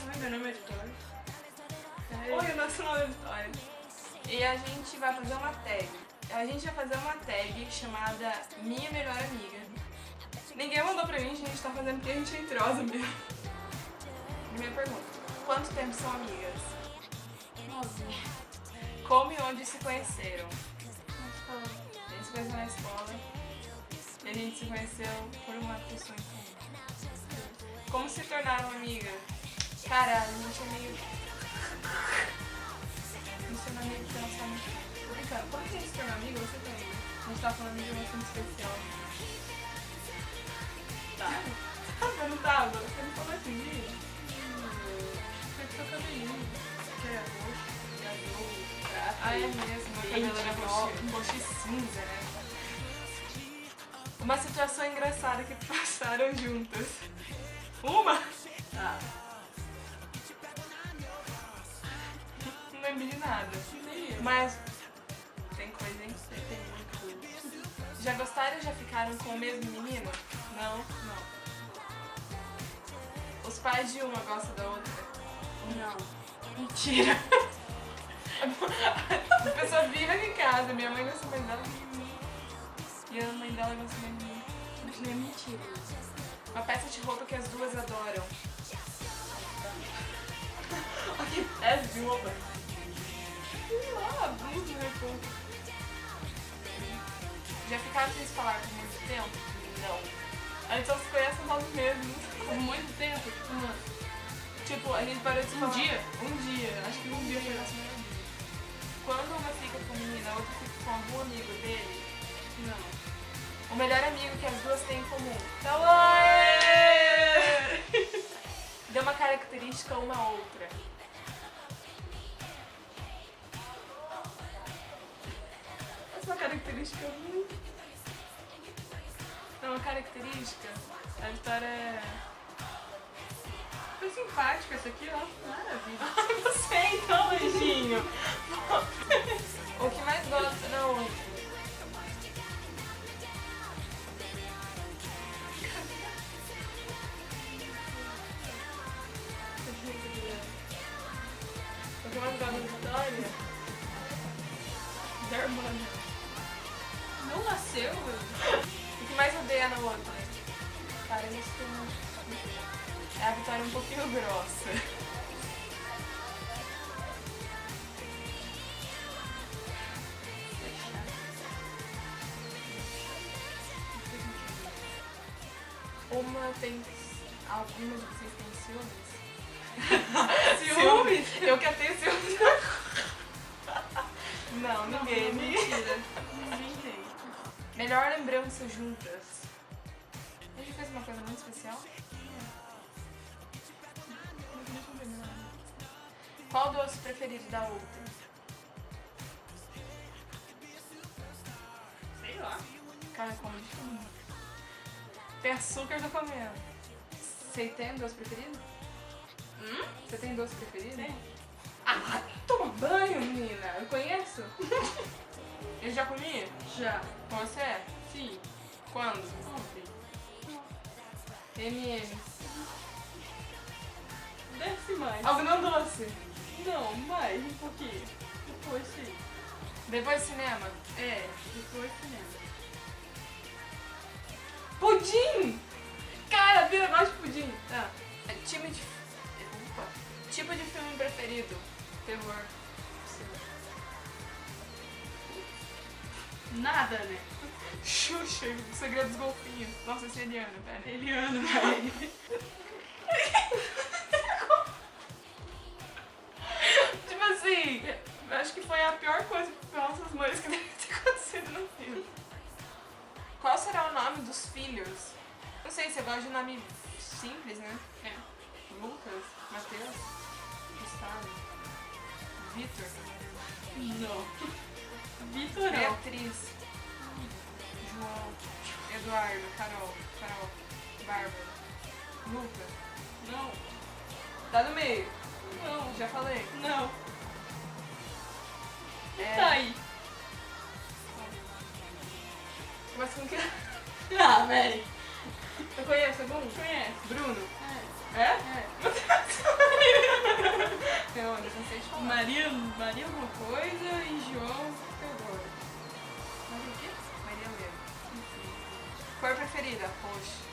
Oi, meu nome é Vitória. Oi, o nosso nome é Vitória. E a gente vai fazer uma tag. A gente vai fazer uma tag chamada Minha Melhor Amiga. Ninguém mandou pra mim, a gente tá fazendo porque a gente é entrosa mesmo. Primeira pergunta. Quanto tempo são amigas? 9. Como e onde se conheceram? Na escola. A gente se conheceu na escola e a gente se conheceu por uma pessoa em comum. Como se tornaram amiga? Cara, a gente é meio... A gente é amigo que nós somos... Tô brincando, quando a gente se torna amiga, você tem. A gente tá falando de uma coisa especial. Tá. Você não tava? Você não falou esse dia? Foi com seu cabelinho. Que é roxo, que é azul. Prata. Ah, é mesmo, meu cabelo era roxo e cinza, né? Uma situação engraçada que passaram juntas. Uma? Tá. Não lembro de nada. Nem eu. Mas tem coisa, hein? Tem muita coisa. Já gostaram e já ficaram com o mesmo menino? Não? Não. Os pais de uma gostam da outra? Não. Mentira! A pessoa vive aqui em casa, minha mãe gosta mais dela que de mim. E a mãe dela gosta mais de mim. Isso não é mentira. Uma peça de roupa que as duas adoram. Que peça de roupa? Sei lá, blusa, né? Pô. Já ficaram sem se falar por muito tempo? Não. A gente só se conhece nós mesmos. Por muito tempo? Tipo, a gente parou de se Um falar. dia? Um dia. Acho que um dia foi nosso melhor dia. Quando uma fica com a menina, a outra fica com algum amigo dele. Não. O melhor amigo que as duas têm em comum. Dê uma característica uma à outra. Essa é uma característica ruim. É uma característica. A Vitória é... Foi simpática essa aqui, ó. Maravilha. Você então, anjinho. O que mais gosta? Não. O que mais gosta da Vitória? Da irmã. Não nasceu? O que mais odeia na outra? Cara, isso é a Vitória um pouquinho grossa. Uma tem... Alguma de vocês tem ciúmes? Ciúmes? Eu quero ter ciúmes. Não, ninguém. Mentira. Ninguém tem. Melhor lembrança juntas. A gente fez uma coisa muito especial. Qual doce preferido da outra? Sei lá. Cara, como de tudo. Tem açúcar, eu tô comendo. Você tem doce preferido? Você tem doce preferido? Tem. Ah, toma banho, menina. Eu conheço. Eu já comi? Já. Com você? Sim. Quando? Ontem. MM. Desce mais. Algodão doce. Não, mais um pouquinho. Depois sim. Depois cinema. É, depois cinema. Pudim! Cara, Bia, eu gosto de pudim. Tá. Tipo de... Opa. Tipo de filme preferido? Terror. Nada, né? Xuxa, o Segredo dos Golfinhos. Nossa, esse é Eliana, pera. Eliana, vai. Tipo assim, eu acho que foi a pior coisa para nossas mães que deve ter acontecido no filme. Qual será o nome dos filhos? Não sei, você gosta de nome simples, né? É. Lucas, Matheus, Gustavo, Vitor, Não. Vitor não. Beatriz, João, Eduardo, Carol, Bárbara, Lucas. Não. Tá no meio. Não. Já falei. Não. É. Tá aí. Mas com que... Ah, velho. Eu conheço algum? Conhece? Bruno. É. É? É. João, eu não sei te falar. Maria alguma coisa e João Teodoro. Maria o quê? Maria Helena. Cor preferida? Roxo.